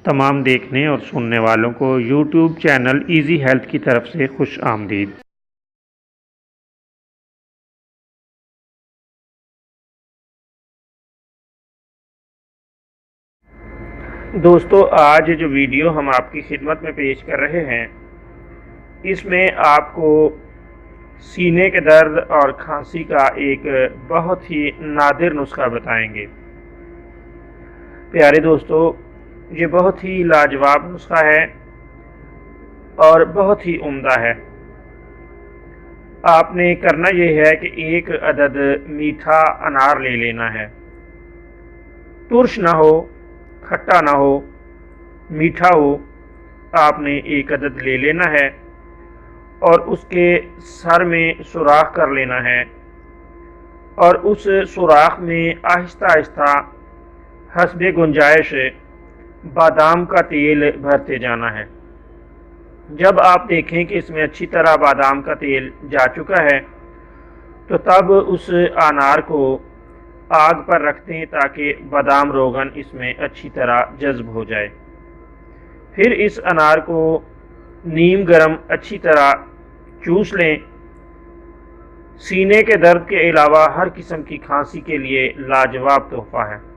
تمام دیکھنے اور سننے والوں کو یوٹیوب چینل ایزی ہیلتھ کی طرف سے خوش آمدید۔ دوستو، آج جو ویڈیو ہم آپ کی خدمت میں پیش کر رہے ہیں، اس میں آپ کو سینے کے درد اور کھانسی کا ایک بہت ہی نادر نسخہ بتائیں گے۔ پیارے دوستو، یہ بہت ہی لاجواب نسخہ ہے اور بہت ہی عمدہ ہے۔ آپ نے کرنا یہ ہے کہ ایک عدد میٹھا انار لے لینا ہے۔ ترش نہ ہو، کھٹا نہ ہو، میٹھا ہو۔ آپ نے ایک عدد لے لینا ہے اور اس کے سر میں سوراخ کر لینا ہے اور اس سوراخ میں آہستہ آہستہ حسب گنجائش بادام کا تیل بھرتے جانا ہے۔ جب آپ دیکھیں کہ اس میں اچھی طرح بادام کا تیل جا چکا ہے تو تب اس انار کو آگ پر رکھ دیں تاکہ بادام روغن اس میں اچھی طرح جذب ہو جائے۔ پھر اس انار کو نیم گرم اچھی طرح چوس لیں۔ سینے کے درد کے علاوہ ہر قسم کی کھانسی کے لیے لاجواب تحفہ ہے۔